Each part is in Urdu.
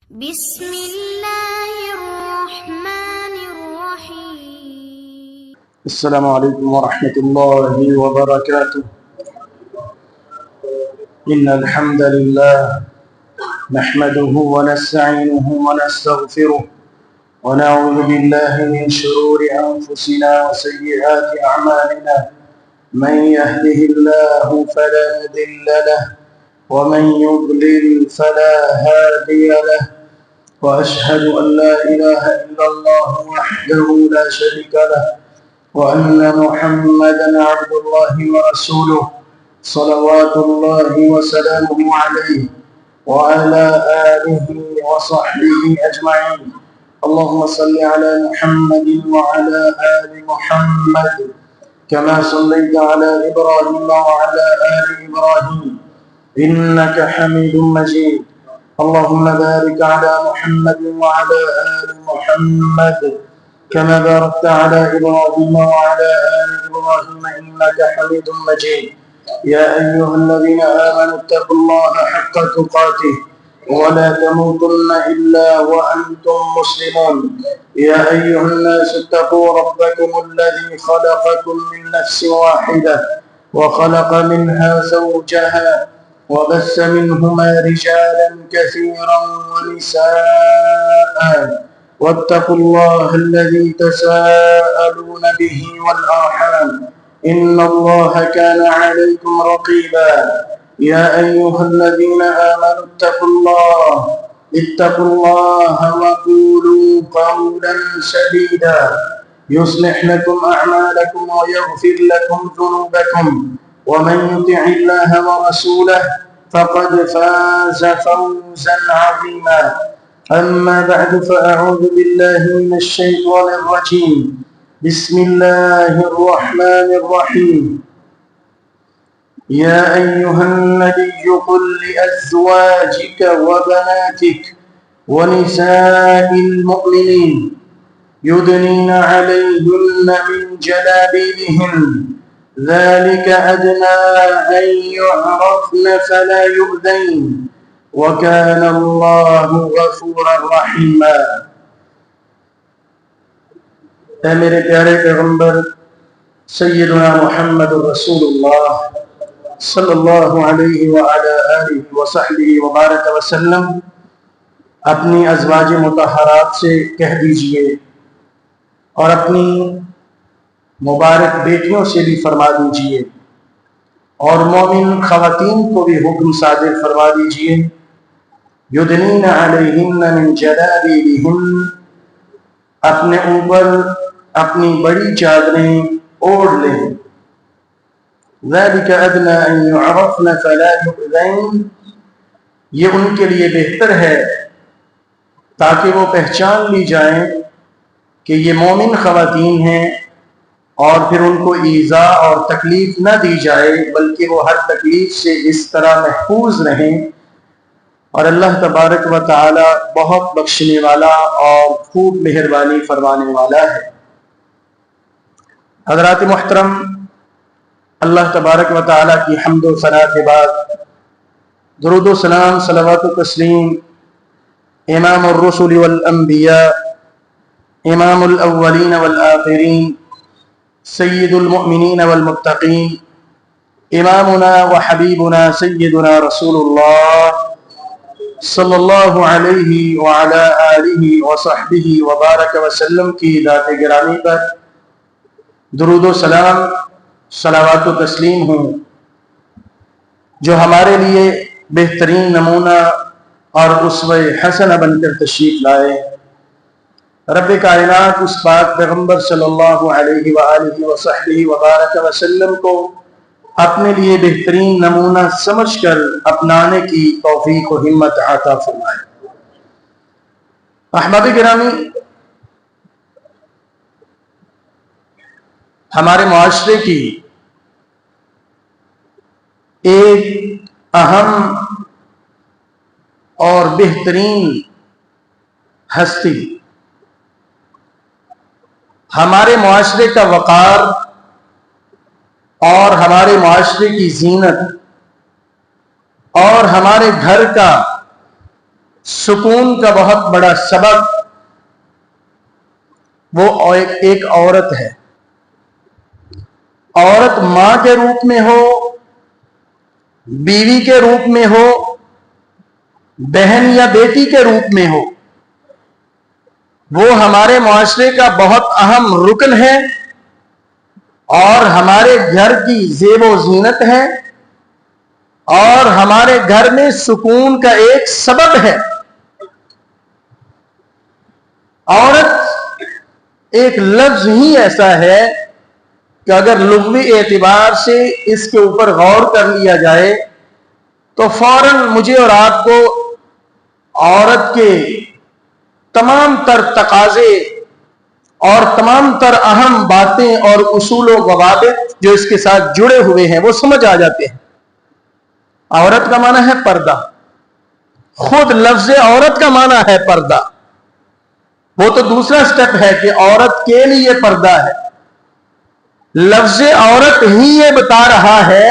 بسم الله الرحمن الرحيم. السلام عليكم ورحمة الله وبركاته. إن الحمد لله نحمده ونستعينه ونستغفره ونعوذ بالله من شرور أنفسنا وسيئات أعمالنا. من يهده الله فلا مضل له ومن يضلل فلا هادي له، وأشهد أن لا إله إلا الله وحده لا شريك له، وأن محمدًا عبد الله ورسوله صلوات الله وسلامه عليه وعلى آله وصحبه أجمعين. اللهم صل على محمد وعلى آل محمد كما صليت على إبراهيم وعلى آل إبراهيم إنك حميد مجيد. اللهم بارك على محمد وعلى آل محمد كما باركت على إبراهيم وعلى آل إبراهيم إنك حميد مجيد. يا أيها الذين آمنوا اتقوا الله حق تقاته ولا تموتن إلا وأنتم مسلمون. يا أيها الناس اتقوا ربكم الذي خلقكم من نفس واحدة وخلق منها زوجها وبث منهما رجالا كثيرا ونساء، واتقوا الله الذي تساءلون به والأرحام إن الله كان عليكم رقيبا. يا أيها الذين آمنوا اتقوا الله وقولوا قولا سديدا يصلح لكم أعمالكم ويغفر لكم ذنوبكم، ومن يطع الله ورسوله فقد فاز فوزا عظيما. أما بعد فأعوذ بالله من الشيطان الرجيم. بسم الله الرحمن الرحيم. يا أيها النبي قل لأزواجك وبناتك ونساء المؤمنين يدنين عليهن من جلابيبهن ذلك أدنى أن يعرفن فلا يؤذين وكان الله غفورا رحيما. اے میرے پیارے پیغمبر سیدنا محمد رسول اللہ صلی اللہ علیہ وعلی آلہ وصحبہ وبارک وسلم اپنی ازواج مطہرات سے کہہ دیجئے اور اپنی مبارک بیٹیوں سے بھی فرما دیجئے اور مومن خواتین کو بھی حکم صادر فرما دیجئے، یدنین علیہن من جلابیبہن، اپنے اوپر اپنی بڑی چادریں اوڑھ لیں، ذالک ادنی ان یعرفن فلا یؤذین، یہ ان کے لیے بہتر ہے تاکہ وہ پہچان لی جائیں کہ یہ مومن خواتین ہیں، اور پھر ان کو ایذا اور تکلیف نہ دی جائے بلکہ وہ ہر تکلیف سے اس طرح محفوظ رہیں، اور اللہ تبارک و تعالی بہت بخشنے والا اور خوب مہربانی فرمانے والا ہے۔ حضرات محترم، اللہ تبارک و تعالی کی حمد و ثنا کے بعد درود و سلام، صلوات و تسلیم امام الرسل والانبیاء، امام الاولین والآخرین، سید المؤمنین والمتقین، امامنا وحبیبنا سیدنا رسول اللہ صلی اللہ علیہ وعلی آلہ وصحبہ وبارک وسلم کی ذات گرامی پر درود و سلام، صلوات و تسلیم ہوں، جو ہمارے لیے بہترین نمونہ اور اسوہ حسنہ بن کر تشریف لائے۔ رب کائنات اس پاک پیغمبر صلی اللہ علیہ وآلہ وصحبہ وبارک وسلم کو اپنے لیے بہترین نمونہ سمجھ کر اپنانے کی توفیق و ہمت عطا فرمائے۔ احباب گرامی، ہمارے معاشرے کی ایک اہم اور بہترین ہستی، ہمارے معاشرے کا وقار اور ہمارے معاشرے کی زینت اور ہمارے گھر کا سکون کا بہت بڑا سبب وہ ایک عورت ہے. عورت ماں کے روپ میں ہو، بیوی کے روپ میں ہو، بہن یا بیٹی کے روپ میں ہو، وہ ہمارے معاشرے کا بہت اہم رکن ہے اور ہمارے گھر کی زیب و زینت ہے اور ہمارے گھر میں سکون کا ایک سبب ہے. عورت ایک لفظ ہی ایسا ہے کہ اگر لغوی اعتبار سے اس کے اوپر غور کر لیا جائے تو فوراً مجھے اور آپ کو عورت کے تمام تر تقاضے اور تمام تر اہم باتیں اور اصول و ضوابط جو اس کے ساتھ جڑے ہوئے ہیں وہ سمجھ آ جاتے ہیں. عورت کا معنی ہے پردہ. خود لفظ عورت کا معنی ہے پردہ. وہ تو دوسرا سٹیپ ہے کہ عورت کے لیے پردہ ہے. لفظ عورت ہی یہ بتا رہا ہے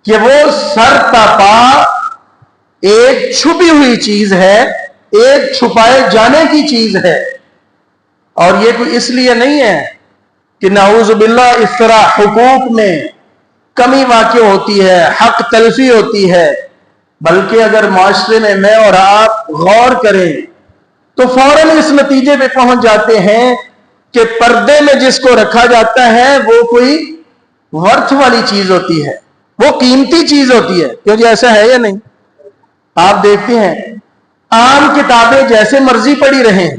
کہ وہ سر تا پا ایک چھپی ہوئی چیز ہے، ایک چھپائے جانے کی چیز ہے. اور یہ کوئی اس لیے نہیں ہے کہ نعوذ باللہ اس طرح حقوق میں کمی واقع ہوتی ہے، حق تلفی ہوتی ہے، بلکہ اگر معاشرے میں اور آپ غور کریں تو فوراً اس نتیجے پہ پہنچ جاتے ہیں کہ پردے میں جس کو رکھا جاتا ہے وہ کوئی ورتھ والی چیز ہوتی ہے، وہ قیمتی چیز ہوتی ہے. کیوں جی ایسا ہے یا نہیں؟ آپ دیکھتے ہیں عام کتابیں جیسے مرضی پڑھی رہیں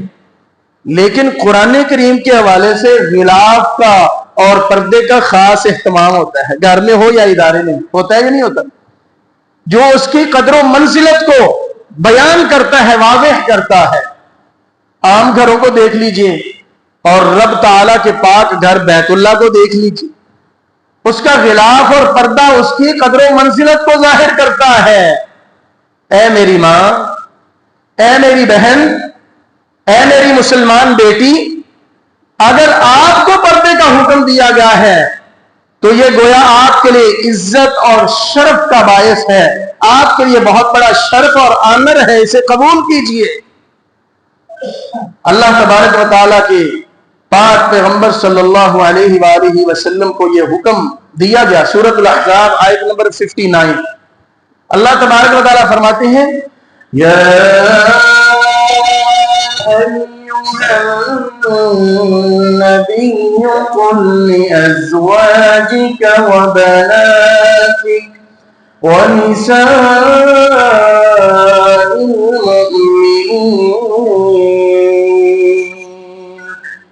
لیکن قرآن کریم کے حوالے سے غلاف کا اور پردے کا خاص اہتمام ہوتا ہے. گھر میں ہو یا ادارے میں، ہوتا ہے یا نہیں ہوتا؟ جو اس کی قدر و منزلت کو بیان کرتا ہے، واضح کرتا ہے. عام گھروں کو دیکھ لیجئے اور رب تعالیٰ کے پاک گھر بیت اللہ کو دیکھ لیجئے، اس کا غلاف اور پردہ اس کی قدر و منزلت کو ظاہر کرتا ہے. اے میری ماں، اے میری بہن، اے میری مسلمان بیٹی، اگر آپ کو پردے کا حکم دیا گیا ہے تو یہ گویا آپ کے لیے عزت اور شرف کا باعث ہے، آپ کے لیے بہت بڑا شرف اور آنر ہے. اسے قبول کیجئے. اللہ تبارک و تعالیٰ کے پاک پیغمبر صلی اللہ علیہ وآلہ وسلم کو یہ حکم دیا گیا. سورۃ الاحزاب آیت نمبر 59. اللہ تبارک و تعالیٰ فرماتے ہیں یا ایھا النبی قل لأزواجک وبناتک ونساء المؤمنین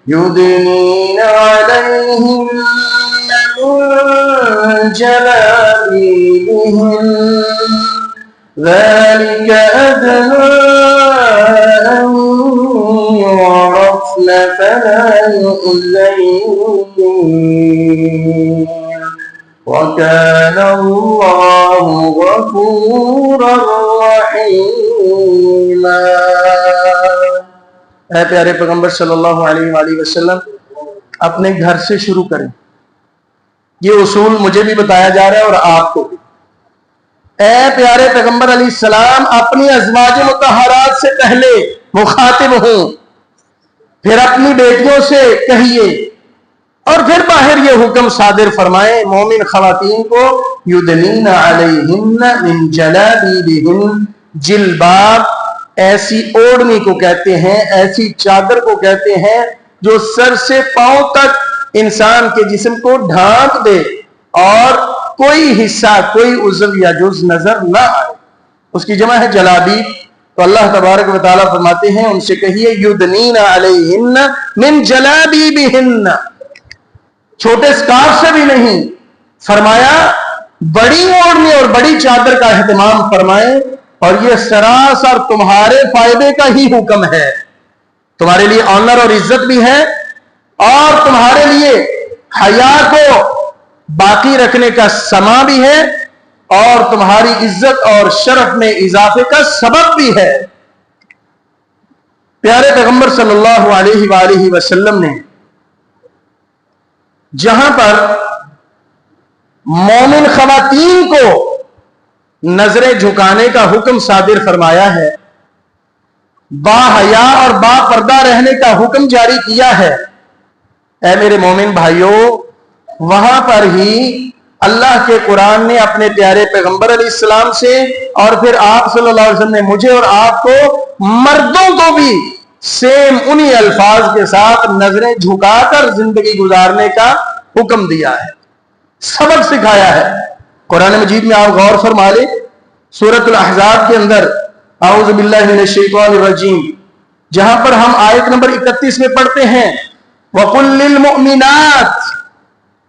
یدنین علیہن من جلابیبہن ذلك أدنى أن يعرفن فلا يؤذين وكان الله غفورا رحيما. اے پیارے پیغمبر صلی اللہ علیہ وآلہ وسلم، اپنے گھر سے شروع کریں. یہ اصول مجھے بھی بتایا جا رہا ہے اور آپ کو بھی. اے پیارے پیغمبر علیہ السلام، اپنی ازواج مطہرات سے پہلے مخاطب ہوں، پھر اپنی بیٹیوں سے کہیے اور پھر باہر یہ حکم صادر فرمائیں مومن خواتین کو یدنین علیہن من جلابیبہن. جلباب ایسی اوڑھنی کو کہتے ہیں، ایسی چادر کو کہتے ہیں جو سر سے پاؤں تک انسان کے جسم کو ڈھانپ دے اور کوئی حصہ، کوئی عضو یا جز نظر نہ آئے. اس کی جمع ہے جلابیب. تو اللہ تبارک و تعالیٰ فرماتے ہیں ان سے کہیے یدنین علیہن من جلابیبہن. چھوٹے سکارف سے بھی نہیں، فرمایا بڑی اوڑھنی اور بڑی چادر کا اہتمام فرمائیں. اور یہ سراسر تمہارے فائدے کا ہی حکم ہے. تمہارے لیے آنر اور عزت بھی ہے اور تمہارے لیے حیا کو باقی رکھنے کا سما بھی ہے اور تمہاری عزت اور شرف میں اضافے کا سبب بھی ہے. پیارے پیغمبر صلی اللہ علیہ وآلہ وسلم نے جہاں پر مومن خواتین کو نظریں جھکانے کا حکم صادر فرمایا ہے باحیا اور با پردہ رہنے کا حکم جاری کیا ہے۔ اے میرے مومن بھائیوں، وہاں پر ہی اللہ کے قرآن نے اپنے پیارے پیغمبر علیہ السلام سے اور پھر آپ صلی اللہ علیہ وسلم نے مجھے اور آپ کو، مردوں کو بھی سیم انہی الفاظ کے ساتھ نظریں جھکا کر زندگی گزارنے کا حکم دیا ہے، سبق سکھایا ہے۔ قرآن مجید میں آپ غور فرما لیں، سورۃ الاحزاب کے اندر اعوذ باللہ من الشیطان الرجیم، جہاں پر ہم آیت نمبر 31 میں پڑھتے ہیں وَقُلْ لِلْمُؤْمِنَاتِ،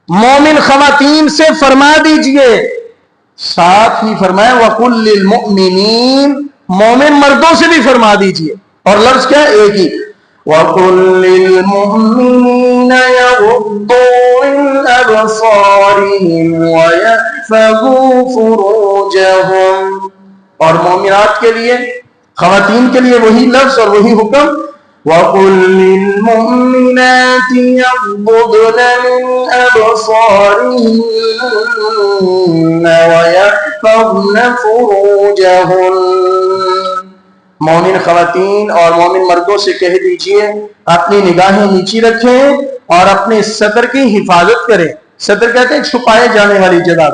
مومن خواتین سے فرما دیجئے، ساتھ ہی فرمایا وَقُلْ لِلْمُؤْمِنِينَ، مومن مردوں سے بھی فرما دیجئے، اور لفظ کیا ہے؟ ایک ہی، وَقُلْ لِلْمُؤْمِنِينَ يَغُضُّوا مِنْ أَبْصَارِهِمْ وَيَحْفَظُوا فُرُوجَهُمْ، اور مومنات کے لیے، خواتین کے لیے وہی لفظ اور وہی حکم، وَقُلْ لِلْمُؤْمِنَاتِ يَغْضُضْنَ مِنْ أَبْصَارِهِنَّ وَيَحْفَظْنَ فُرُوجَهُنَّ، مومن خواتین اور مومن مردوں سے کہہ دیجئے اپنی نگاہیں نیچی رکھیں اور اپنے سطر کی حفاظت کریں۔ سطر کہتے ہیں چھپائے جانے والی جگہ۔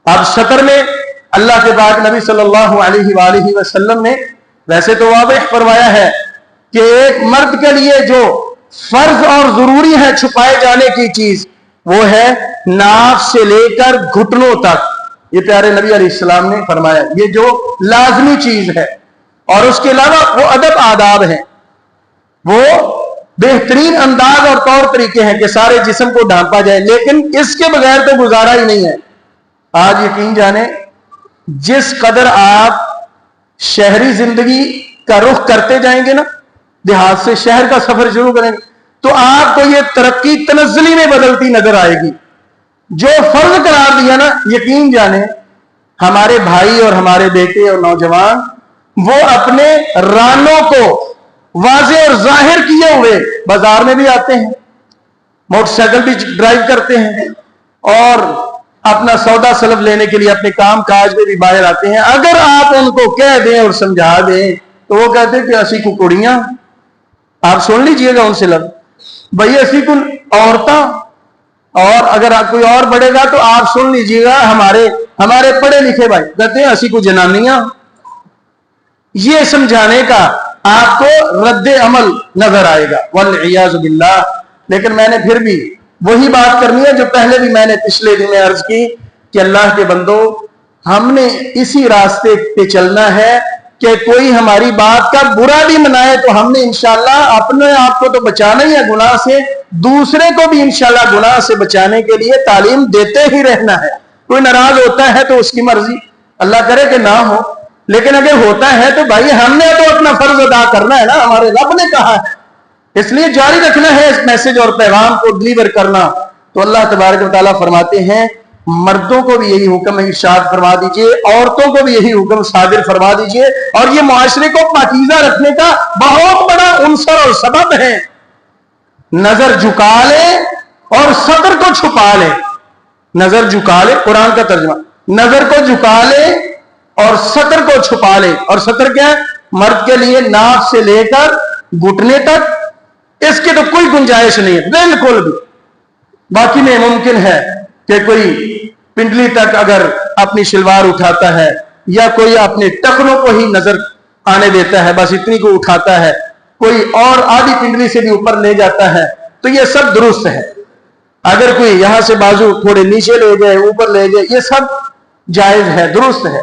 اب سطر میں اللہ کے پاک نبی صلی اللہ علیہ وآلہ وسلم نے ویسے تو واضح فرمایا ہے کہ ایک مرد کے لیے جو فرض اور ضروری ہے چھپائے جانے کی چیز، وہ ہے ناف سے لے کر گھٹنوں تک، یہ پیارے نبی علیہ السلام نے فرمایا، یہ جو لازمی چیز ہے۔ اور اس کے علاوہ وہ ادب آداب ہیں، وہ بہترین انداز اور طور طریقے ہیں کہ سارے جسم کو ڈھانپا جائے، لیکن اس کے بغیر تو گزارا ہی نہیں ہے۔ آج یقین جانے جس قدر آپ شہری زندگی کا رخ کرتے جائیں گے نا، دیہات سے شہر کا سفر شروع کریں گے، تو آپ کو یہ ترقی تنزلی میں بدلتی نظر آئے گی۔ جو فرض قرار دیا نا، یقین جانے ہمارے بھائی اور ہمارے بیٹے اور نوجوان وہ اپنے رانوں کو واضح اور ظاہر کیے ہوئے بازار میں بھی آتے ہیں، موٹر سائیکل بھی ڈرائیو کرتے ہیں، اور اپنا سودا سلب لینے کے لیے اپنے کام کاج میں بھی باہر آتے ہیں۔ اگر آپ ان کو کہہ دیں اور سمجھا دیں تو وہ کہتے ہیں کہ اسی کو کڑیاں، آپ سن لیجئے گا ان سے لفظ، بھئی اسی کو عورتاں، اور اگر کوئی اور بڑھے گا تو آپ سن لیجئے گا ہمارے پڑھے لکھے بھائی کہتے ہیں اسی کو جنانیاں۔ یہ سمجھانے کا آپ کو رد عمل نظر آئے گا والعیاذ باللہ۔ لیکن میں نے پھر بھی وہی بات کرنی ہے جو پہلے بھی میں نے پچھلے دن میں عرض کی کہ اللہ کے بندو، ہم نے اسی راستے پہ چلنا ہے کہ کوئی ہماری بات کا برا بھی منائے تو ہم نے انشاءاللہ اپنے آپ کو تو بچانا ہی ہے گناہ سے، دوسرے کو بھی انشاءاللہ گناہ سے بچانے کے لیے تعلیم دیتے ہی رہنا ہے۔ کوئی ناراض ہوتا ہے تو اس کی مرضی، اللہ کرے کہ نہ ہو، لیکن اگر ہوتا ہے تو بھائی ہم نے تو اپنا فرض ادا کرنا ہے نا، ہمارے رب نے کہا ہے، اس لیے جاری رکھنا ہے اس میسج اور پیغام کو ڈلیور کرنا۔ تو اللہ تبارک و تعالیٰ فرماتے ہیں مردوں کو بھی یہی حکم ارشاد فرما دیجئے، عورتوں کو بھی یہی حکم صادر فرما دیجئے، اور یہ معاشرے کو پاکیزہ رکھنے کا بہت بڑا عنصر اور سبب ہے۔ نظر جھکا لے اور سطر کو چھپا لے، نظر جھکا لے، قرآن کا ترجمہ، نظر کو جھکا لے اور سطر کو چھپا لے۔ اور سطر کیا ہے؟ مرد کے لیے ناف سے لے کر گھٹنے تک، اس کی تو کوئی گنجائش نہیں ہے بالکل بھی۔ باقی میں ممکن ہے کہ کوئی پنڈلی تک اگر اپنی شلوار اٹھاتا ہے، یا کوئی اپنے ٹخنوں کو ہی نظر آنے دیتا ہے، بس اتنی کو اٹھاتا ہے، کوئی اور آدھی پنڈلی سے بھی اوپر لے جاتا ہے، تو یہ سب درست ہے۔ اگر کوئی یہاں سے بازو تھوڑے نیچے لے جائے، اوپر لے جائے، یہ سب جائز ہے، درست ہے،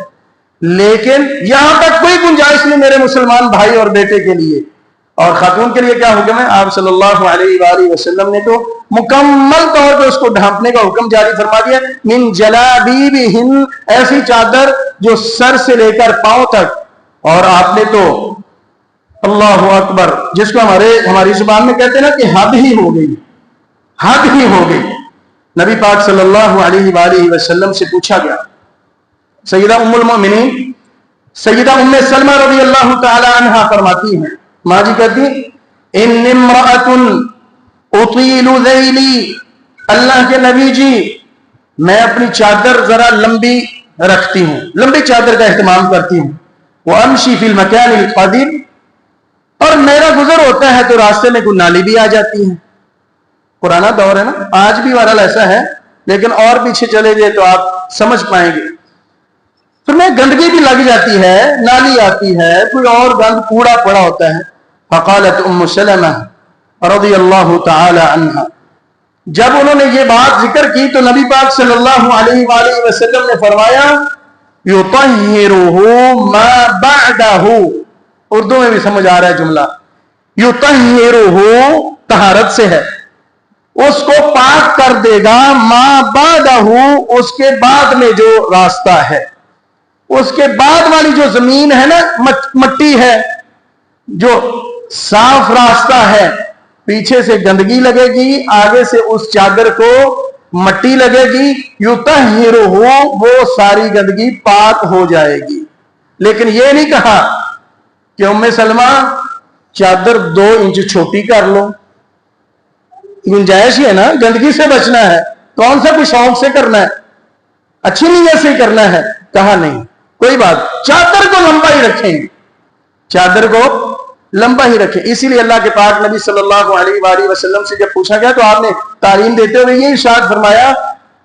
لیکن یہاں تک کوئی گنجائش نہیں میرے مسلمان بھائی اور بیٹے کے لیے۔ اور خاتون کے لیے کیا حکم ہے؟ آپ صلی اللہ علیہ وآلہ وسلم نے تو مکمل طور پہ اس کو ڈھانپنے کا حکم جاری فرما دیا، من جلابیبہن، ایسی چادر جو سر سے لے کر پاؤں تک۔ اور آپ نے تو اللہ اکبر، جس کو ہماری زبان میں کہتے ہیں نا کہ حد ہی ہو گئی، حد ہی ہو گئی۔ نبی پاک صلی اللہ علیہ وآلہ وسلم سے پوچھا گیا، سیدہ ام المؤمنین سیدہ ام سلمہ رضی اللہ تعالی عنہا فرماتی ہیں، ماں جی کہتی ان امرأۃ اطیل ذیلی، اللہ کے نبی جی میں اپنی چادر ذرا لمبی رکھتی ہوں، لمبی چادر کا اہتمام کرتی ہوں، وامشی فی المکان القدیم، جب میرا گزر ہوتا ہے تو راستے میں کوئی نالی بھی آ جاتی ہے. پرانا دور ہے نا, آج بھی بہرحال ایسا ہے, لیکن اور پیچھے چلے گئے تو آپ سمجھ پائیں گے. پھر میں گندگی بھی لگ جاتی ہے, نالی آتی ہے, کوئی اور گند کوڑا پڑا ہوتا ہے. فقالت ام سلمہ رضی اللہ تعالی عنہا, جب انہوں نے یہ بات ذکر کی تو نبی پاک صلی اللہ علیہ وآلہ وسلم نے فرمایا یطہرہ ما بعدہ, اردو میں بھی سمجھ آ رہا ہے جملہ, یطہرہ طہارت سے ہے, اس کو پاک کر دے گا, ما بعدہ اس کے بعد میں جو راستہ ہے, اس کے بعد والی جو زمین ہے نا, مٹی ہے, جو صاف راستہ ہے, پیچھے سے گندگی لگے گی, آگے سے اس چادر کو مٹی لگے گی, یطہرہ وہ ساری گندگی پاک ہو جائے گی. لیکن یہ نہیں کہا کہ ام سلمہ چادر 2 انچ چھوٹی کر لو, گنجائش ہی ہے نا, گندگی سے بچنا ہے, کون سا کوئی شوق سے کرنا ہے, اچھی نیت سے کرنا ہے. کہا نہیں, کوئی بات, چادر کو لمبا ہی رکھیں گے, چادر کو لمبا ہی رکھیں. اسی لیے اللہ کے پاک نبی صلی اللہ علیہ وآلہ وسلم سے جب پوچھا گیا تو آپ نے تعلیم دیتے ہوئے یہ ارشاد فرمایا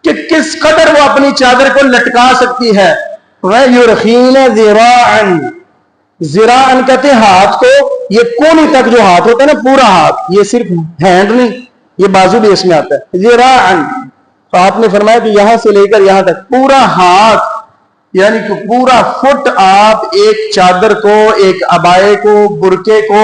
کہ کس قدر وہ اپنی چادر کو لٹکا سکتی ہے. وَيُرْخِينَ ذِرَاعًا, ذراعًا کہتے ہیں ہاتھ کو, یہ کونی تک جو ہاتھ ہوتا ہے نا, پورا ہاتھ, یہ صرف ہینڈ نہیں, یہ بازو بھی اس میں آتا ہے, ذراعًا. تو آپ نے فرمایا کہ یہاں سے لے کر یہاں تک پورا ہاتھ, یعنی کہ پورا فٹ آپ ایک چادر کو, ایک عبائے کو, برقعے کو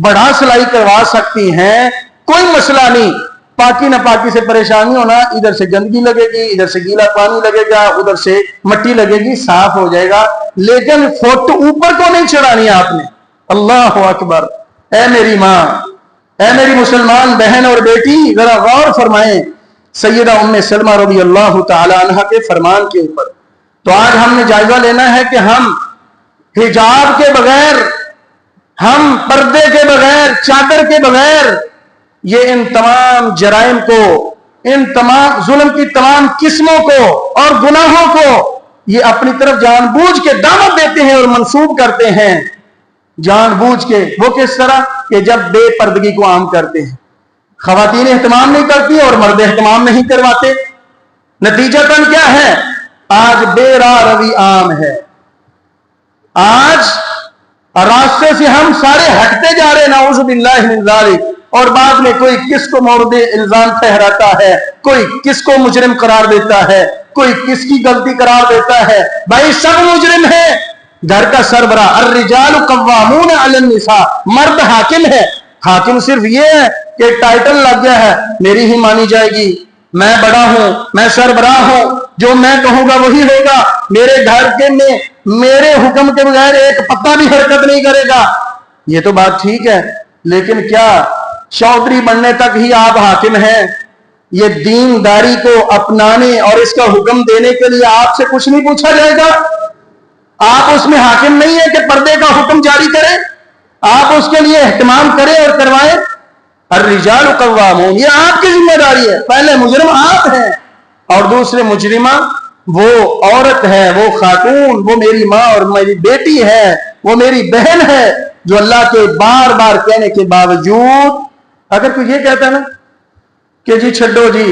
بڑا سلائی کروا سکتی ہیں, کوئی مسئلہ نہیں. پاکی نہ پاکی سے پریشانی ہونا, ادھر سے گندگی لگے گی, ادھر سے گیلا پانی لگے گا, ادھر سے مٹی لگے گی, صاف ہو جائے گا, لیکن فٹ اوپر کو نہیں چڑھانی آپ نے. اللہ اکبر. اے میری ماں, اے میری مسلمان بہن اور بیٹی, ذرا غور فرمائیں سیدہ ام سلمہ رضی اللہ تعالی عنہ کے فرمان کے اوپر. تو آج ہم نے جائزہ لینا ہے کہ ہم حجاب کے بغیر, ہم پردے کے بغیر, چادر کے بغیر یہ ان تمام جرائم کو, ان تمام ظلم کی تمام قسموں کو اور گناہوں کو یہ اپنی طرف جان بوجھ کے دعوت دیتے ہیں اور منسوب کرتے ہیں, جان بوجھ کے. وہ کس طرح کہ جب بے پردگی کو عام کرتے ہیں, خواتین اہتمام نہیں کرتی اور مرد اہتمام نہیں کرواتے. نتیجہ تن کیا ہے, آج بے راہ روی عام ہے. آج راستے سے ہم سارے ہٹتے جا رہے, نعوذ باللہ من ذالک, اور بعد میں کوئی کس کو مورد الزام ٹھہراتا ہے, کوئی کس کو مجرم قرار دیتا ہے, کوئی کس کی غلطی قرار دیتا ہے. بھائی سب مجرم ہے. گھر کا سربراہ, الرجال قوامون علی النساء, مرد حاکم ہے. حاکم صرف یہ ہے کہ ٹائٹل لگ گیا ہے, میری ہی مانی جائے گی, میں بڑا ہوں, میں سربراہ ہوں, جو میں کہوں گا وہی ہوگا, میرے گھر کے میں میرے حکم کے بغیر ایک پتا بھی حرکت نہیں کرے گا. یہ تو بات ٹھیک ہے, لیکن کیا چودھری بننے تک ہی آپ حاکم ہیں؟ یہ دینداری کو اپنانے اور اس کا حکم دینے کے لیے آپ سے کچھ نہیں پوچھا جائے گا؟ آپ اس میں حاکم نہیں ہے کہ پردے کا حکم جاری کریں, آپ اس کے لیے اہتمام کریں اور کروائیں. الرجال قوامون, یہ آپ کی ذمہ داری ہے. پہلے مجرم آپ ہیں اور دوسرے مجرمہ وہ عورت ہے, وہ خاتون, وہ میری ماں اور میری بیٹی ہے, وہ میری بہن ہے, جو اللہ کے بار بار کہنے کے باوجود, اگر کوئی یہ کہتا ہے نا کہ جی چھڈو جی,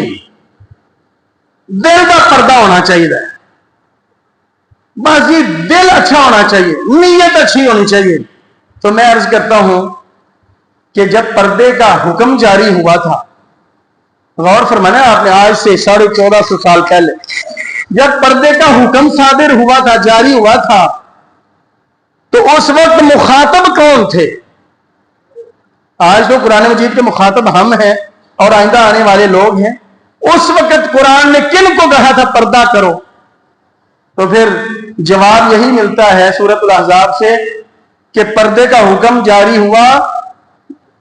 دل کا پردہ ہونا چاہیے, بس یہ دل اچھا ہونا چاہیے, نیت اچھی ہونی چاہیے, تو میں عرض کرتا ہوں کہ جب پردے کا حکم جاری ہوا تھا, غور فرمانا آپ نے, آج سے 1450 سال پہلے جب پردے کا حکم صادر ہوا تھا, جاری ہوا تھا, تو اس وقت مخاطب کون تھے؟ آج تو قرآن مجید کے مخاطب ہم ہیں اور آئندہ آنے والے لوگ ہیں. اس وقت قرآن نے کن کو کہا تھا پردہ کرو؟ تو پھر جواب یہی ملتا ہے سورۃ الاحزاب سے کہ پردے کا حکم جاری ہوا,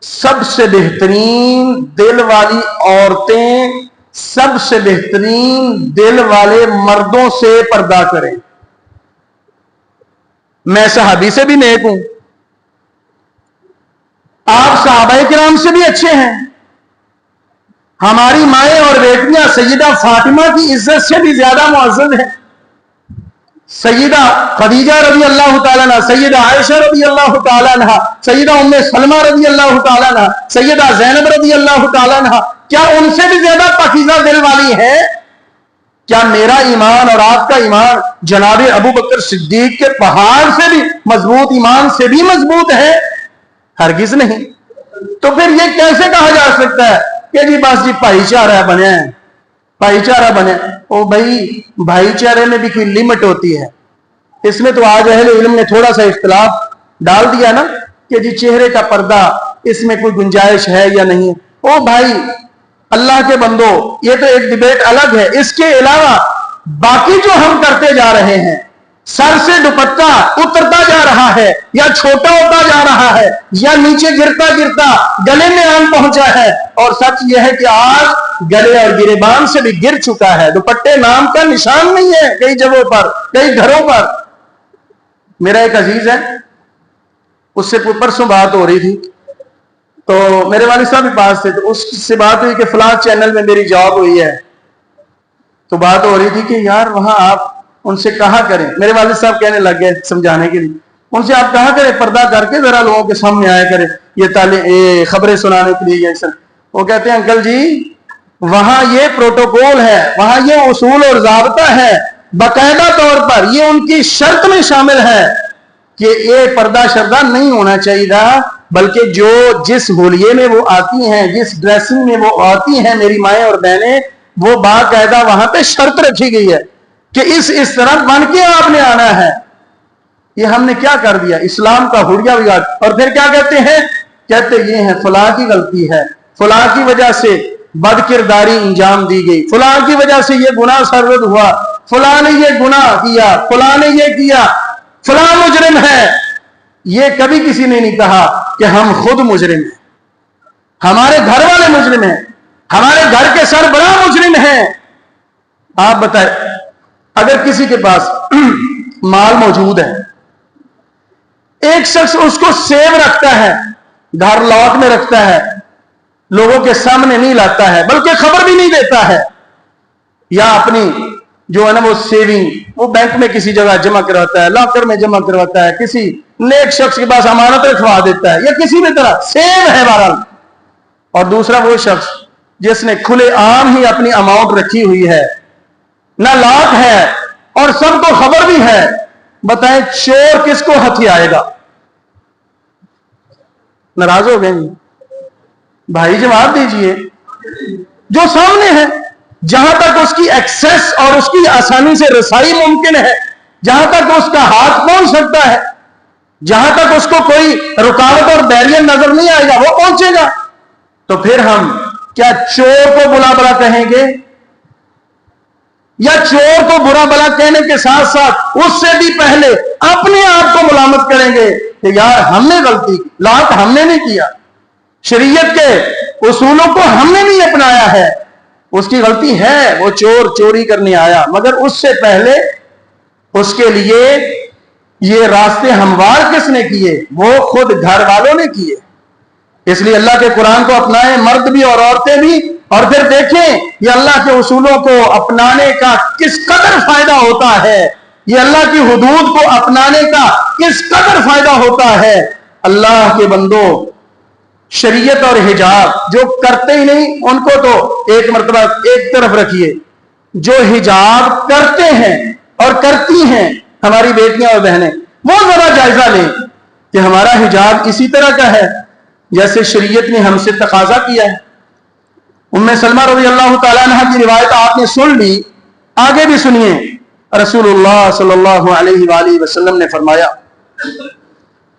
سب سے بہترین دل والی عورتیں, سب سے بہترین دل والے مردوں سے پردہ کریں. میں صحابی سے بھی نیک ہوں, آپ صحابہ کرام سے بھی اچھے ہیں, ہماری مائیں اور بیٹیاں سیدہ فاطمہ کی عزت سے بھی زیادہ معزز ہیں. سیدہ خدیجہ رضی اللہ تعالیٰ عنہ، سیدہ عائشہ رضی اللہ تعالیٰ عنہ، سیدہ ام سلمہ رضی اللہ تعالیٰ عنہ، سیدہ زینب رضی اللہ تعالیٰ عنہ، کیا ان سے بھی زیادہ پاکیزہ دل والی ہے؟ کیا میرا ایمان اور آپ کا ایمان جناب ابو بکر صدیق کے پہاڑ سے بھی مضبوط، ایمان سے بھی مضبوط ہے؟ ہرگز نہیں۔ تو پھر یہ کیسے کہا جا سکتا ہے کہ جی بس جی بھائی چارہ بنے ہیں، بھائی چارہ بنے؟ او بھائی، بھائی چارے میں بھی کوئی لمٹ ہوتی ہے۔ اس میں تو آج اہل علم نے تھوڑا سا اختلاف ڈال دیا نا کہ جی چہرے کا پردہ اس میں کوئی گنجائش ہے یا نہیں۔ او بھائی اللہ کے بندو، یہ تو ایک ڈیبیٹ الگ ہے۔ اس کے علاوہ باقی جو ہم کرتے جا رہے ہیں، سر سے دوپٹہ اترتا جا رہا ہے یا چھوٹا ہوتا جا رہا ہے یا نیچے گرتا گرتا گلے میں آن پہنچا ہے، اور سچ یہ ہے کہ آج گلے اور گریبان سے بھی گر چکا ہے، دوپٹے نام کا نشان نہیں ہے کئی جگہوں پر، کئی گھروں پر۔ میرا ایک عزیز ہے، اس سے پرسوں بات ہو رہی تھی، تو میرے والد صاحب کے پاس تھے، تو اس سے بات ہوئی کہ فلاں چینل میں میری جاب ہوئی ہے، تو بات ہو رہی تھی کہ یار وہاں آپ ان سے کہا کریں۔ میرے والد صاحب کہنے لگ گئے سمجھانے کے لیے، ان سے آپ کہا کریں پردہ کر کے ذرا لوگوں کے سامنے آیا کریں، یہ خبریں سنانے کے لیے یہ سب۔ وہ کہتے ہیں انکل جی وہاں یہ پروٹوکول ہے، وہاں یہ اصول اور ضابطہ ہے، باقاعدہ طور پر یہ ان کی شرط میں شامل ہے کہ یہ پردہ شردہ نہیں ہونا چاہیے تھا، بلکہ جو جس ہولیے میں وہ آتی ہیں، جس ڈریسنگ میں وہ آتی ہیں میری مائیں اور بہنیں، وہ باقاعدہ وہاں پہ شرط رکھی گئی ہے کہ اس طرح بن کے آپ نے آنا ہے۔ یہ ہم نے کیا کر دیا؟ اسلام کا حلیہ بگاڑ۔ اور پھر کیا کہتے ہیں؟ کہتے یہ ہیں فلاں کی غلطی ہے، فلاں کی وجہ سے بد کرداری انجام دی گئی، فلاں کی وجہ سے یہ گناہ سرزد ہوا، فلاں نے یہ گناہ کیا، فلاں نے یہ کیا، فلاں مجرم ہے۔ یہ کبھی کسی نے نہیں کہا کہ ہم خود مجرم ہیں، ہمارے گھر والے مجرم ہیں، ہمارے گھر کے سربراہ مجرم ہیں۔ آپ بتائیں اگر کسی کے پاس مال موجود ہے، ایک شخص اس کو سیو رکھتا ہے، گھر لاک میں رکھتا ہے، لوگوں کے سامنے نہیں لاتا ہے، بلکہ خبر بھی نہیں دیتا ہے، یا اپنی جو ہے نا وہ سیونگ وہ بینک میں کسی جگہ جمع کرواتا ہے، لاکر میں جمع کرواتا ہے، کسی نیک شخص کے پاس امانت رکھوا دیتا ہے، یا کسی بھی طرح سیو ہے بہرحال۔ اور دوسرا وہ شخص جس نے کھلے عام ہی اپنی اماؤنٹ رکھی ہوئی ہے، نہ لاک ہے اور سب کو خبر بھی ہے۔ بتائیں چور کس کو ہتھی آئے گا؟ ناراض ہو گئے بھائی؟ جواب دیجئے۔ جو سامنے ہے، جہاں تک اس کی ایکسیس اور اس کی آسانی سے رسائی ممکن ہے، جہاں تک اس کا ہاتھ پہنچ سکتا ہے، جہاں تک اس کو کوئی رکاوٹ اور بیریئر نظر نہیں آئے گا وہ پہنچے گا۔ تو پھر ہم کیا چور کو بلا بلا کہیں گے، یا چور کو برا بلا کہنے کے ساتھ ساتھ اس سے بھی پہلے اپنے آپ کو ملامت کریں گے کہ یار ہم نے غلطی کی، لاک ہم نے نہیں کیا، شریعت کے اصولوں کو ہم نے نہیں اپنایا ہے، اس کی غلطی ہے، وہ چور چوری کرنے آیا، مگر اس سے پہلے اس کے لیے یہ راستے ہموار کس نے کیے؟ وہ خود گھر والوں نے کیے۔ اس لیے اللہ کے قرآن کو اپنائیں، مرد بھی اور عورتیں بھی، اور پھر دیکھیں یہ اللہ کے اصولوں کو اپنانے کا کس قدر فائدہ ہوتا ہے، یہ اللہ کی حدود کو اپنانے کا کس قدر فائدہ ہوتا ہے۔ اللہ کے بندو، شریعت اور حجاب جو کرتے ہی نہیں ان کو تو ایک مرتبہ ایک طرف رکھیے، جو حجاب کرتے ہیں اور کرتی ہیں ہماری بیٹیاں اور بہنیں، وہ ذرا جائزہ لیں کہ ہمارا حجاب اسی طرح کا ہے جیسے شریعت نے ہم سے تقاضا کیا ہے۔ ام سلمہ رضی اللہ تعالیٰ عنہ کی روایت آپ نے سن لی، آگے بھی سنیے۔ رسول اللہ صلی اللہ علیہ وآلہ وسلم نے فرمایا،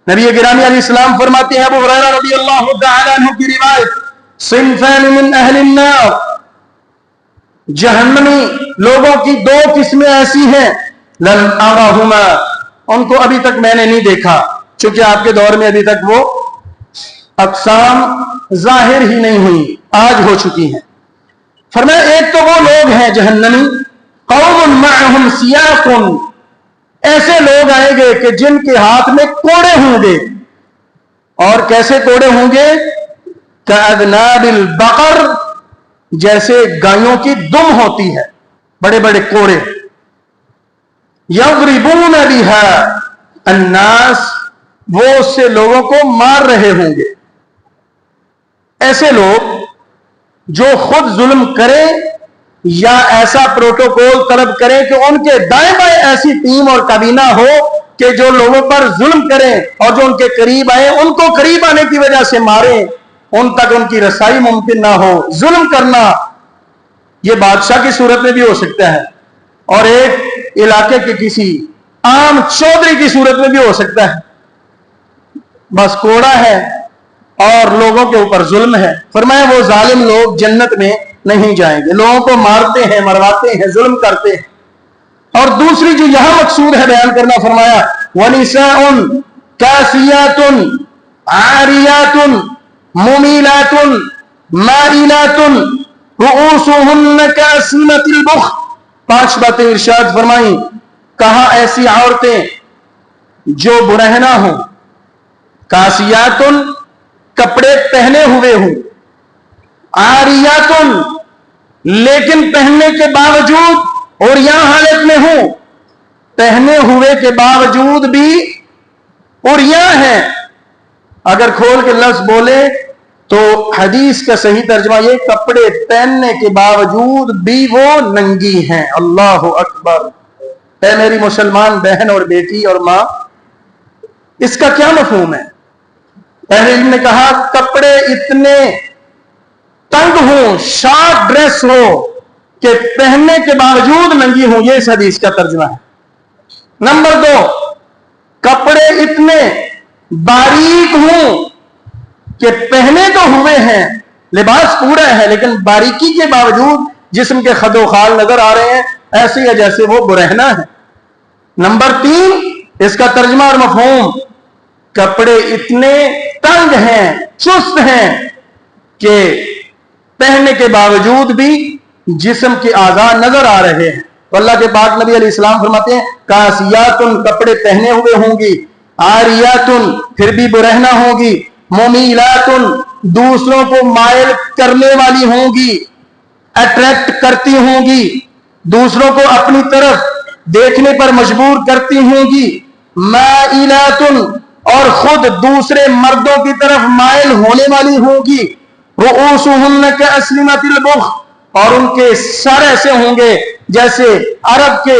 نبی گرامی علیہ السلام فرماتے ہیں، ابو ہریرہ رضی اللہ تعالیٰ عنہ کی روایت، صنفان من اہل النار، جہنمی لوگوں کی دو قسمیں ایسی ہیں، لن اراہما، ان کو ابھی تک میں نے نہیں دیکھا، چونکہ آپ کے دور میں ابھی تک وہ اقسام ظاہر ہی نہیں ہوئی، آج ہو چکی ہیں۔ فرمایا ایک تو وہ لوگ ہیں جہنمی، قوم معہم سیاق، ایسے لوگ آئیں گے کہ جن کے ہاتھ میں کوڑے ہوں گے، اور کیسے کوڑے ہوں گے؟ کاذناب البقر، جیسے گایوں کی دم ہوتی ہے، بڑے بڑے کوڑے۔ یضربون بہا الناس، وہ اس سے لوگوں کو مار رہے ہوں گے۔ ایسے لوگ جو خود ظلم کریں یا ایسا پروٹوکول طلب کریں کہ ان کے دائیں بائیں ایسی ٹیم اور کابینہ ہو کہ جو لوگوں پر ظلم کریں اور جو ان کے قریب آئے ان کو قریب آنے کی وجہ سے ماریں، ان تک ان کی رسائی ممکن نہ ہو۔ ظلم کرنا یہ بادشاہ کی صورت میں بھی ہو سکتا ہے اور ایک علاقے کے کسی عام چودھری کی صورت میں بھی ہو سکتا ہے۔ بس کوڑا ہے اور لوگوں کے اوپر ظلم ہے۔ فرمایا وہ ظالم لوگ جنت میں نہیں جائیں گے، لوگوں کو مارتے ہیں، مرواتے ہیں، ظلم کرتے ہیں۔ اور دوسری جو یہاں مقصود ہے بیان کرنا، فرمایا وَنِسَاءٌ كَاسِيَاتٌ عَارِيَاتٌ مُمِيلَاتٌ مَائِلَاتٌ رُؤُوسُهُنَّ كَأَسْنِمَةِ الْبُخْتِ، 5 باتیں ارشاد فرمائیں۔ کہا ایسی عورتیں جو برہنہ ہوں، کاسیاتن کپڑے پہنے ہوئے ہوں، عاریاتن لیکن پہننے کے باوجود اور یہاں حالت میں ہوں، پہنے ہوئے کے باوجود بھی اور یہاں ہیں۔ اگر کھول کے لفظ بولے تو حدیث کا صحیح ترجمہ یہ کپڑے پہننے کے باوجود بھی وہ ننگی ہیں۔ اللہ اکبر۔ اے میری مسلمان بہن اور بیٹی اور ماں، اس کا کیا مفہوم ہے؟ اہل علم نے کہا کپڑے اتنے تنگ ہوں، شارٹ ڈریس ہو کہ پہننے کے باوجود ننگی ہوں، یہ اس حدیث کا ترجمہ ہے۔ نمبر 2، کپڑے اتنے باریک ہوں کہ پہنے تو ہوئے ہیں، لباس پورا ہے لیکن باریکی کے باوجود جسم کے خد و خال نظر آ رہے ہیں، ایسے ہی جیسے وہ برہنہ ہے۔ نمبر 3، اس کا ترجمہ اور مفہوم، کپڑے اتنے تنگ ہیں، چست ہیں کہ پہننے کے باوجود بھی جسم کے اعضاء نظر آ رہے ہیں۔ تو اللہ کے پاک نبی علیہ السلام فرماتے ہیں کاسیاتن کپڑے پہنے ہوئے ہوں گی، عاریاتن پھر بھی برہنہ ہوں گی، ممیلاتن دوسروں کو مائل کرنے والی ہوں گی، اٹریکٹ کرتی ہوں گی، دوسروں کو اپنی طرف دیکھنے پر مجبور کرتی ہوں گی، مائلاتن اور خود دوسرے مردوں کی طرف مائل ہونے والی ہوں گی، رؤوسہن کأسنمة البخت اور ان کے سر ایسے ہوں گے جیسے عرب کے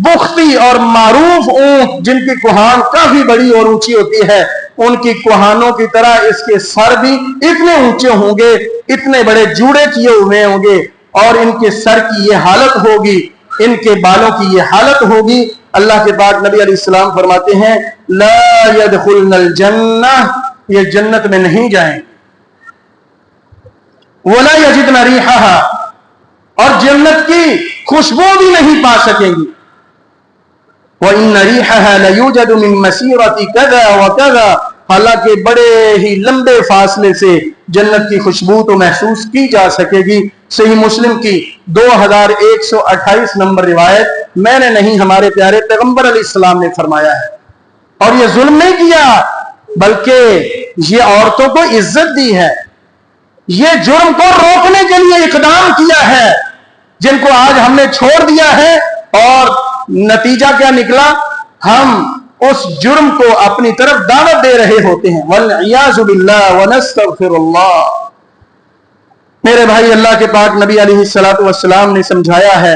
بختی اور معروف اونٹ جن کی کوہان کافی بڑی اور اونچی ہوتی ہے، ان کی کوہانوں کی طرح اس کے سر بھی اتنے اونچے ہوں گے، اتنے بڑے جوڑے کیے ہوئے ہوں گے، اور ان کے سر کی یہ حالت ہوگی، ان کے بالوں کی یہ حالت ہوگی۔ اللہ کے پاک نبی علیہ السلام فرماتے ہیں لا يدخلن الجنہ، یہ جنت میں نہیں جائیں، ولا یجدن ریحھا، اور جنت کی خوشبو بھی نہیں پا سکیں گی، وَإِنَّ رِيحَهَا لَيُوجَدُ مِن مَسِيرَةِ كَذَا وَكَذَا، حالانکہ بڑے ہی لمبے فاصلے سے جنت کی خوشبو تو محسوس کی جا سکے گی۔ صحیح مسلم کی 2128 نمبر روایت، میں نے نہیں ہمارے پیارے پیغمبر علیہ السلام نے فرمایا ہے۔ اور یہ ظلم نہیں کیا بلکہ یہ عورتوں کو عزت دی ہے، یہ جرم کو روکنے کے لیے اقدام کیا ہے، جن کو آج ہم نے چھوڑ دیا ہے، اور نتیجہ کیا نکلا؟ ہم اس جرم کو اپنی طرف دعوت دے رہے ہوتے ہیں۔ والعیاذ باللہ ونستغفر اللہ۔ میرے بھائی، اللہ کے پاک نبی علیہ السلام نے سمجھایا ہے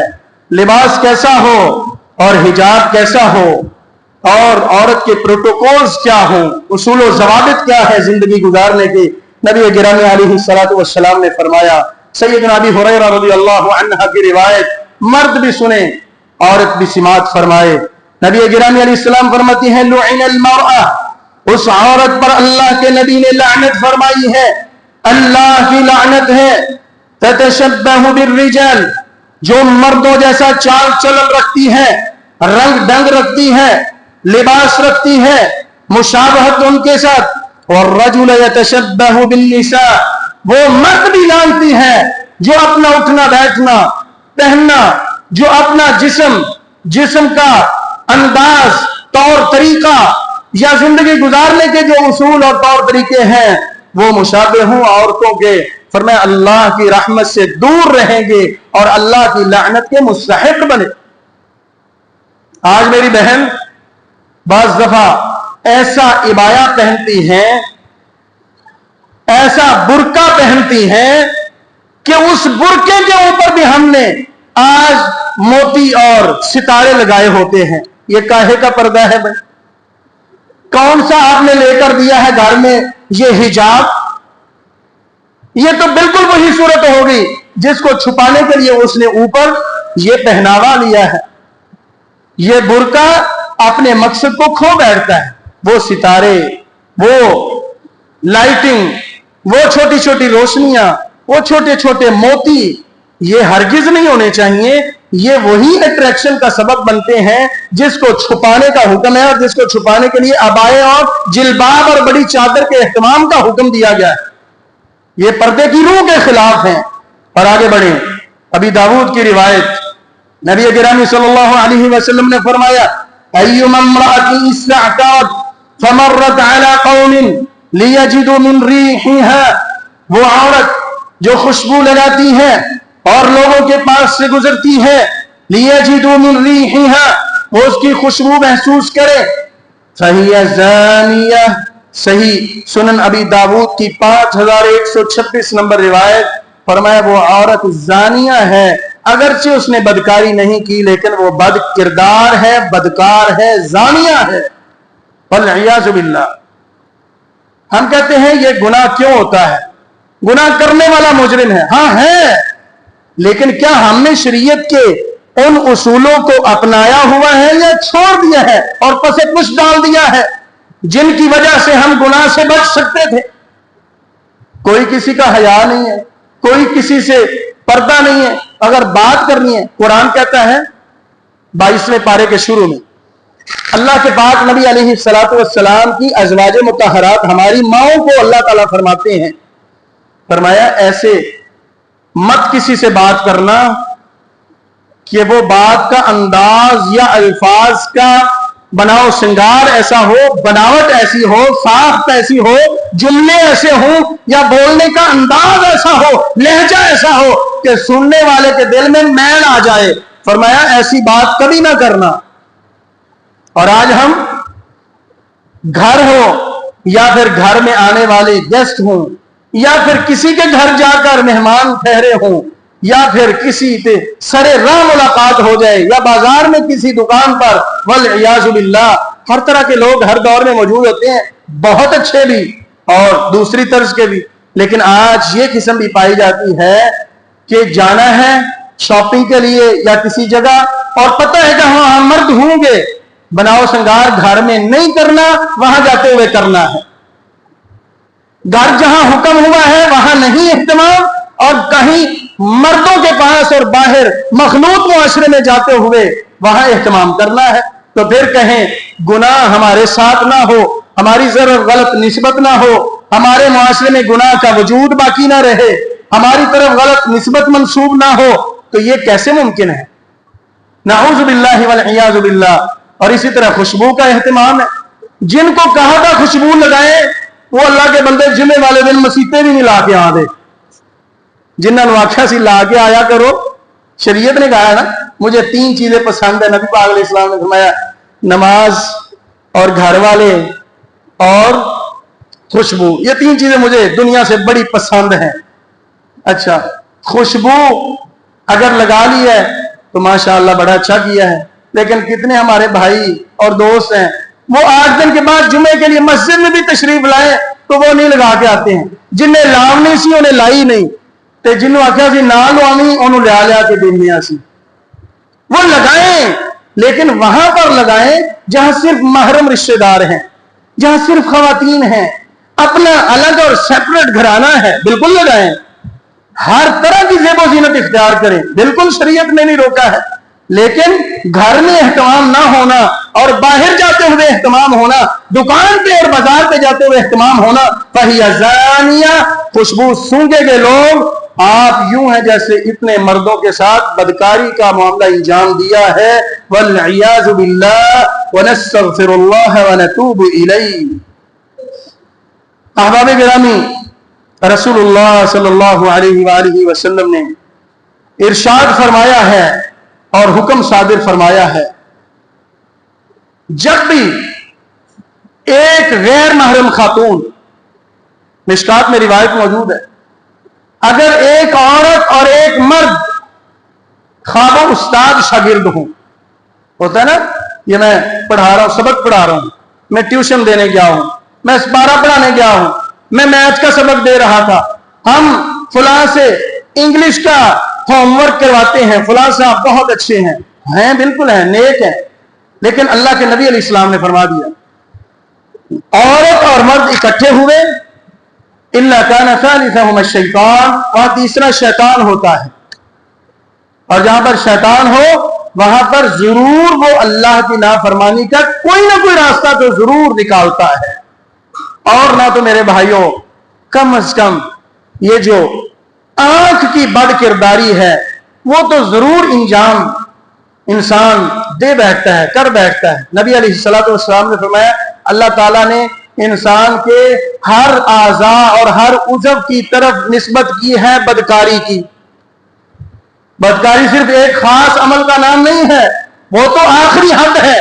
لباس کیسا ہو اور حجاب کیسا ہو اور عورت کے پروٹوکولز کیا ہوں، اصول و ضوابط کیا ہے زندگی گزارنے کے۔ نبی گرامی علیہ السلام نے فرمایا، سیدنا ابی ہریرہ رضی اللہ عنہ کی روایت، مرد بھی سنیں عورت بھی سماعت فرمائے۔ نبی گرامی علیہ السلام فرماتی ہیں لعن المرأة، اس عورت پر اللہ کے نبی نے لعنت فرمائی ہے، اللہ کی لعنت ہے، تتشبہ بالرجال، جو مردوں جیسا چال چلن رکھتی ہے، رنگ ڈنگ رکھتی ہے، لباس رکھتی ہے، مشابہت ان کے ساتھ، والرجل یتشبہ بالنساء، وہ مرد بھی لانتی ہے جو اپنا اٹھنا بیٹھنا پہننا، جو اپنا جسم کا انداز طور طریقہ یا زندگی گزارنے کے جو اصول اور طور طریقے ہیں وہ مشابہ ہوں عورتوں کے، فرمایا اللہ کی رحمت سے دور رہیں گے اور اللہ کی لعنت کے مستحق بنے۔ آج میری بہن بعض دفعہ ایسا عبایا پہنتی ہیں، ایسا برقع پہنتی ہیں کہ اس برقعے کے اوپر بھی ہم نے آج موتی اور ستارے لگائے ہوتے ہیں. یہ کاہے کا پردہ ہے بھائی؟ کون سا آپ نے لے کر دیا ہے گھر میں یہ حجاب؟ یہ تو بالکل وہی صورت ہوگی جس کو چھپانے کے لیے اس نے اوپر یہ پہناوا لیا ہے. یہ برقع اپنے مقصد کو کھو بیٹھتا ہے. وہ ستارے، وہ لائٹنگ، وہ چھوٹی چھوٹی روشنیاں، وہ چھوٹے چھوٹے موتی، یہ ہرگز نہیں ہونے چاہیے. یہ وہی اٹریکشن کا سبب بنتے ہیں جس کو چھپانے کا حکم ہے، اور جس کو چھپانے کے لیے عبائے اور جلباب اور بڑی چادر کے اہتمام کا حکم دیا گیا ہے. یہ پردے کی روح کے خلاف ہیں. اور آگے بڑھیں. ابی داؤد کی روایت، نبی گرامی صلی اللہ علیہ وسلم نے فرمایا ایما امرأة استعطرت فمرت على قوم لیجدوا من ریحها، وہ عورت جو خوشبو لگاتی ہے اور لوگوں کے پاس سے گزرتی ہے، لیجدوا من ریحها، وہ اس کی خوشبو محسوس کرے، فہی زانیہ. صحیح سنن ابی داؤد کی 5126 نمبر روایت. فرمایا وہ عورت زانیہ ہے، اگرچہ اس نے بدکاری نہیں کی لیکن وہ بد کردار ہے، بدکار ہے، زانیہ ہے. والعیاذ باللہ. ہم کہتے ہیں یہ گناہ کیوں ہوتا ہے؟ گناہ کرنے والا مجرم ہے. ہاں ہے، لیکن کیا ہم نے شریعت کے ان اصولوں کو اپنایا ہوا ہے یا چھوڑ دیا ہے اور پس پش ڈال دیا ہے جن کی وجہ سے ہم گناہ سے بچ سکتے تھے؟ کوئی کسی کا حیا نہیں ہے، کوئی کسی سے پردہ نہیں ہے. اگر بات کرنی ہے، قرآن کہتا ہے 22ویں پارے کے شروع میں، اللہ کے پاک نبی علیہ الصلوۃ والسلام کی ازواج مطہرات ہماری ماؤں کو اللہ تعالیٰ فرماتے ہیں، فرمایا ایسے مت کسی سے بات کرنا کہ وہ بات کا انداز یا الفاظ کا بناؤ سنگار ایسا ہو، بناوٹ ایسی ہو، ساخت ایسی ہو، جملے ایسے ہوں یا بولنے کا انداز ایسا ہو، لہجہ ایسا ہو کہ سننے والے کے دل میں میل آ جائے. فرمایا ایسی بات کبھی نہ کرنا. اور آج ہم گھر ہو یا پھر گھر میں آنے والے گیسٹ ہوں یا پھر کسی کے گھر جا کر مہمان ٹھہرے ہوں یا پھر کسی سے سرے راہ ملاقات ہو جائے یا بازار میں کسی دکان پر، والعیاذ باللہ ہر طرح کے لوگ ہر دور میں موجود ہوتے ہیں، بہت اچھے بھی اور دوسری طرز کے بھی. لیکن آج یہ قسم بھی پائی جاتی ہے کہ جانا ہے شاپنگ کے لیے یا کسی جگہ اور پتہ ہے کہ وہاں مرد ہوں گے، بناؤ سنگار گھر میں نہیں کرنا، وہاں جاتے ہوئے کرنا ہے. گھر جہاں حکم ہوا ہے وہاں نہیں اہتمام، اور کہیں مردوں کے پاس اور باہر مخلوط معاشرے میں جاتے ہوئے وہاں اہتمام کرنا ہے. تو پھر کہیں گناہ ہمارے ساتھ نہ ہو، ہماری ذرا غلط نسبت نہ ہو، ہمارے معاشرے میں گناہ کا وجود باقی نہ رہے، ہماری طرف غلط نسبت منسوب نہ ہو، تو یہ کیسے ممکن ہے؟ نعوذ باللہ والعیاذ باللہ. اور اسی طرح خوشبو کا اہتمام ہے. جن کو کہا تھا خوشبو لگائیں، وہ اللہ کے بندے جمعے والے دن مسیطے بھی نہیں لا کے آ دے. جنہوں نے آخیا سی لا کے آیا کرو. شریعت نے کہا نا مجھے 3 چیزیں پسند ہیں. نبی پاک علیہ السلام نے فرمایا نماز اور گھر والے اور خوشبو، یہ 3 چیزیں مجھے دنیا سے بڑی پسند ہیں. اچھا، خوشبو اگر لگا لی ہے تو ماشاءاللہ بڑا اچھا کیا ہے. لیکن کتنے ہمارے بھائی اور دوست ہیں وہ 8 دن کے بعد جمعے کے لیے مسجد میں بھی تشریف لائے تو وہ نہیں لگا کے آتے ہیں. جنہیں لاونی سی انہیں لائی نہیں، تے جنہوں آخیا سی نہ لوانی انہوں لیا کے دینیا سی. وہ لگائیں لیکن وہاں پر لگائیں جہاں صرف محرم رشتہ دار ہیں، جہاں صرف خواتین ہیں، اپنا الگ اور سیپریٹ گھرانہ ہے، بالکل لگائیں. ہر طرح کی زیب و زینت اختیار کریں، بالکل شریعت نے نہیں روکا ہے. لیکن گھر میں اہتمام نہ ہونا اور باہر جاتے ہوئے اہتمام ہونا، دکان پہ اور بازار پہ جاتے ہوئے اہتمام ہونا، فہی زانیہ، خوشبو سونگے گے لوگ. آپ یوں ہیں جیسے اتنے مردوں کے ساتھ بدکاری کا معاملہ انجام دیا ہے. والعیاذ باللہ ونستغفر اللہ ونتوب الیہ. احباب گرامی، رسول اللہ صلی اللہ علیہ وآلہ وسلم نے ارشاد فرمایا ہے اور حکم صادر فرمایا ہے جب بھی ایک غیر محرم خاتون، مشکات میں روایت موجود ہے، اگر ایک عورت اور ایک مرد خواب و استاد شاگرد ہوں، ہوتا ہے نا، یہ میں پڑھا رہا ہوں، سبق پڑھا رہا ہوں، میں ٹیوشن دینے گیا ہوں، میں اسپارہ پڑھانے گیا ہوں، میں میتھ کا سبق دے رہا تھا، ہم فلاں سے انگلش کا ہوم ورک کرواتے ہیں، فلاں صاحب بہت اچھے ہیں بالکل ہیں، نیک ہیں، لیکن اللہ کے نبی علیہ السلام نے فرما دیا عورت اور مرد اکٹھے ہوئے الا کان ثالثہما الشیطان، وہاں تیسرا شیطان ہوتا ہے، اور جہاں پر شیطان ہو وہاں پر ضرور وہ اللہ کی نافرمانی کا کوئی نہ کوئی راستہ تو ضرور نکالتا ہے۔ اور نہ تو میرے بھائیوں کم از کم یہ جو آنکھ کی بد کرداری ہے وہ تو ضرور انجام انسان دے بیٹھتا ہے، کر بیٹھتا ہے۔ نبی علیہ الصلوۃ والسلام نے فرمایا اللہ تعالیٰ نے انسان کے ہر اعضاء اور ہر عضو کی طرف نسبت کی ہے بدکاری کی۔ بدکاری صرف ایک خاص عمل کا نام نہیں ہے، وہ تو آخری حد ہے۔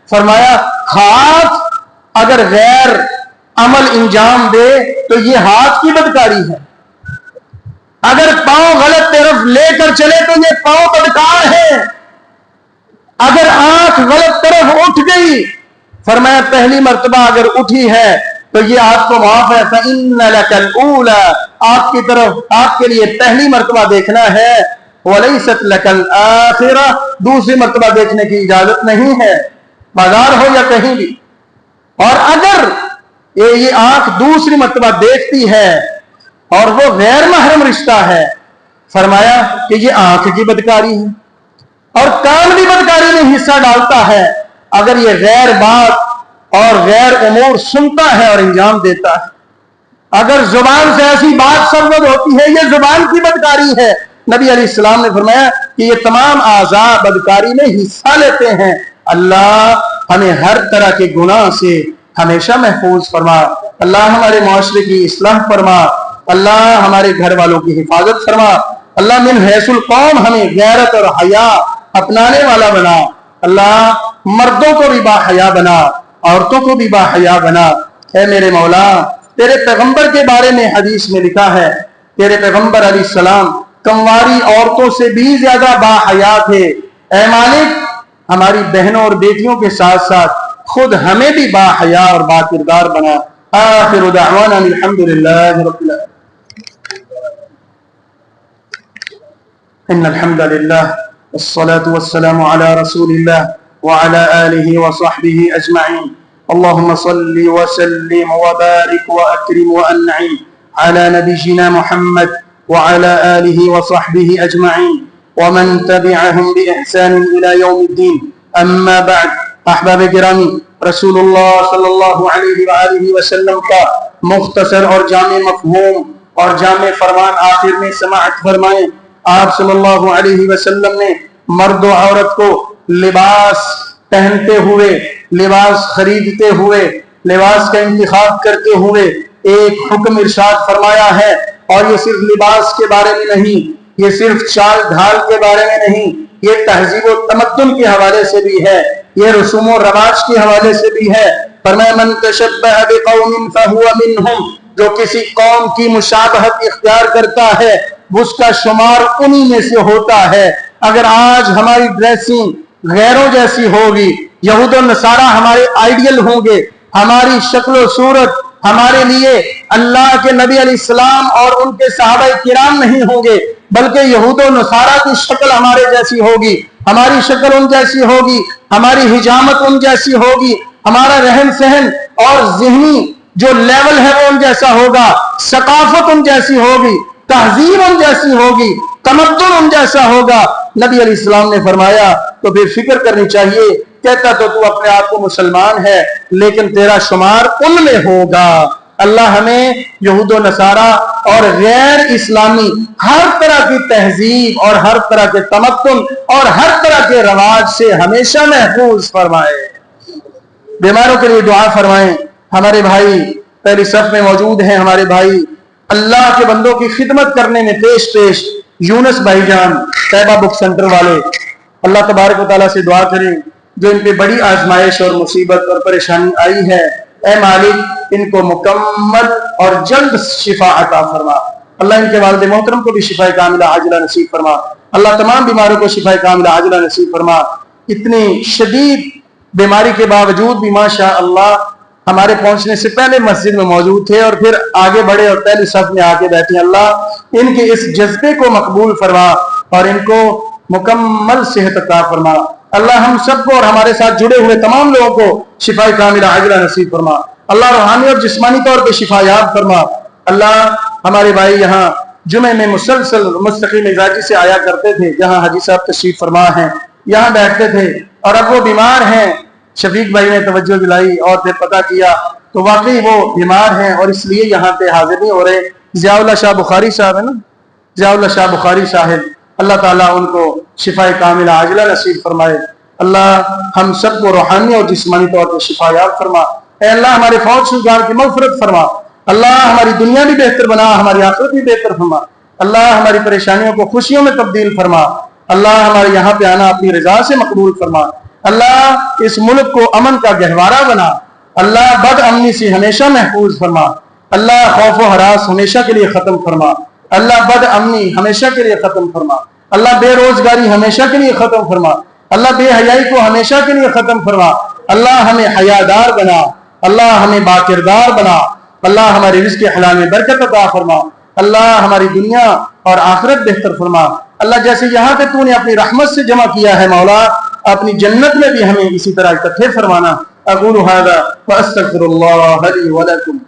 فرمایا ہاتھ اگر غیر عمل انجام دے تو یہ ہاتھ کی بدکاری ہے، اگر پاؤں غلط طرف لے کر چلے تو یہ پاؤں بدکار ہے، اگر آنکھ غلط طرف اٹھ گئی، فرمایا پہلی مرتبہ اگر اٹھی ہے تو یہ آپ کو معاف ہے، فَإِنَّ لَكَ الْأُولَى، آپ کی طرف آپ کے لیے پہلی مرتبہ دیکھنا ہے، وَلَيْسَتْ لَكَ الْآخِرَةُ، دوسری مرتبہ دیکھنے کی اجازت نہیں ہے، بازار ہو یا کہیں بھی۔ اور اگر یہ آنکھ دوسری مرتبہ دیکھتی ہے اور وہ غیر محرم رشتہ ہے، فرمایا کہ یہ آنکھ کی بدکاری ہے، اور کان بھی بدکاری میں حصہ ڈالتا ہے اگر یہ غیر بات اور غیر امور سنتا ہے اور انجام دیتا ہے۔ اگر زبان سے ایسی بات سرزد ہوتی ہے یہ زبان کی بدکاری ہے۔ نبی علیہ السلام نے فرمایا کہ یہ تمام اعضاء بدکاری میں حصہ لیتے ہیں۔ اللہ ہمیں ہر طرح کے گناہ سے ہمیشہ محفوظ فرما، اللہ ہمارے معاشرے کی اصلاح فرما، اللہ ہمارے گھر والوں کی حفاظت فرما، اللہ من حیث القوم ہمیں غیرت اور حیا اپنانے والا بنا، اللہ مردوں کو بھی باحیا بنا، عورتوں کو بھی باحیا بنا۔ اے میرے مولا، تیرے پیغمبر کے بارے میں حدیث میں لکھا ہے تیرے پیغمبر علیہ السلام کنواری عورتوں سے بھی زیادہ باحیا تھے۔ اے مالک ہماری بہنوں اور بیٹیوں کے ساتھ ساتھ خود ہمیں بھی باحیا اور با کردار بنا۔ آخر دعوانا الحمدللہ رب العالمین۔ ان الحمد للہ والصلاة والسلام على رسول اللہ وعلى آلہ وصحبہ اجمعین۔ اللهم صل وسلم وبارك وأكرم وأنعم على نبينا محمد وعلى آله وصحبه أجمعين ومن تبعهم بإحسان إلى يوم الدين۔ أما بعد، احباب گرامی، رسول اللہ صلی اللہ علیہ وآلہ وسلم کا مختصر اور جامع مفہوم اور جامع فرمان آخر میں سماعت فرمائیں۔ آپ صلی اللہ علیہ وسلم نے مرد و عورت کو لباس پہنتے ہوئے، لباس خریدتے ہوئے، لباس کا انتخاب کرتے ہوئے ایک حکم ارشاد فرمایا ہے، اور یہ صرف لباس کے بارے میں نہیں، یہ صرف چال ڈھال کے بارے میں نہیں، یہ تہذیب و تمدن کے حوالے سے بھی ہے، یہ رسوم و رواج کے حوالے سے بھی ہے۔ فرمایا من تشبہ بقوم فہو منہم، جو کسی قوم کی مشابہت اختیار کرتا ہے اس کا شمار انہی میں سے ہوتا ہے۔ اگر آج ہماری ڈریسنگ غیروں جیسی ہوگی، یہود و نصارہ ہمارے آئیڈیل ہوں گے، ہماری شکل و صورت ہمارے لیے اللہ کے نبی علیہ السلام اور ان کے صحابہ کرام نہیں ہوں گے، بلکہ یہود و نصارہ کی شکل ہمارے جیسی ہوگی، ہماری شکل ان جیسی ہوگی، ہماری حجامت ان جیسی ہوگی، ہمارا رہن سہن اور ذہنی جو لیول ہے وہ ان جیسا ہوگا، ثقافت ان جیسی ہوگی، تہذیب ان جیسی ہوگی، تمدن ان جیسا ہوگا۔ نبی علیہ السلام نے فرمایا تو پھر فکر کرنی چاہیے، کہتا تو اپنے آپ کو مسلمان ہے لیکن تیرا شمار ان میں ہوگا۔ اللہ ہمیں یہود و نصارہ اور غیر اسلامی ہر طرح کی تہذیب اور ہر طرح کے تمدن اور ہر طرح کے رواج سے ہمیشہ محفوظ فرمائے۔ بیماروں کے لیے دعا فرمائیں۔ ہمارے بھائی پہلی صف میں موجود ہیں، ہمارے بھائی اللہ کے بندوں کی خدمت کرنے میں پیش یونس بھائی جان طیبہ بک سینٹر والے، اللہ تبارک و تعالیٰ سے دعا کریں جو ان پہ بڑی آزمائش اور مصیبت اور پریشانی آئی ہے، اے مالک ان کو مکمل اور جلد شفا عطا فرما۔ اللہ ان کے والد محترم کو بھی شفا کاملہ عاجلہ نصیب فرما۔ اللہ تمام بیماروں کو شفا کاملہ عاجلہ نصیب فرما۔ اتنی شدید بیماری کے باوجود بھی ماشاء اللہ ہمارے پہنچنے سے پہلے مسجد میں موجود تھے اور پھر آگے بڑھے اور پہلی صف میں آ کے بیٹھے۔ اللہ ان کے اس جذبے کو مقبول فرما اور ان کو مکمل صحت عطا فرما۔ اللہ ہم سب کو اور ہمارے ساتھ جڑے ہوئے تمام لوگوں کو شفا کاملہ عاجلہ نصیب فرما۔ اللہ روحانی اور جسمانی طور پہ شفا یاب فرما۔ اللہ ہمارے بھائی یہاں جمعے میں مسلسل مستقیم مزاجی سے آیا کرتے تھے، جہاں حاجی صاحب تشریف فرما ہیں، یہاں بیٹھتے تھے اور اب وہ بیمار ہیں۔ شفیق بھائی نے توجہ دلائی اور پھر پتہ کیا تو واقعی وہ بیمار ہیں اور اس لیے یہاں پہ حاضر نہیں ہو رہے۔ ضیاء اللہ شاہ بخاری صاحب ہے نا، ضیاء اللہ شاہ بخاری صاحب، اللہ تعالیٰ ان کو شفا کاملہ عاجلہ نصیب فرمائے۔ اللہ ہم سب کو روحانی اور جسمانی طور پر شفا یاب فرما۔ اے اللہ ہمارے فوت شدگان کی مغفرت فرما۔ اللہ ہماری دنیا بھی بہتر بنا، ہماری آخرت بھی بہتر فرما۔ اللہ ہماری پریشانیوں کو خوشیوں میں تبدیل فرما۔ اللہ ہمارے یہاں پہ آنا اپنی رضا سے مقبول فرما۔ اللہ اس ملک کو امن کا گہوارہ بنا۔ اللہ بد امنی سے ہمیشہ محفوظ فرما۔ اللہ خوف و ہراس ہمیشہ کے لیے ختم فرما۔ اللہ بد امنی ہمیشہ کے لیے ختم فرما۔ اللہ بے روزگاری ہمیشہ کے لیے ختم فرما۔ اللہ بے حیائی کو ہمیشہ کے لیے ختم فرما۔ اللہ ہمیں حیادار بنا۔ اللہ ہمیں باکردار بنا۔ اللہ ہمارے رزق حلال میں برکت عطا فرما۔ اللہ ہماری دنیا اور آخرت بہتر فرما۔ اللہ جیسے یہاں پہ تو نے اپنی رحمت سے جمع کیا ہے مولا، اپنی جنت میں بھی ہمیں اسی طرح اکٹھے فرمانا۔ اقول هذا واستغفر الله لي ولكم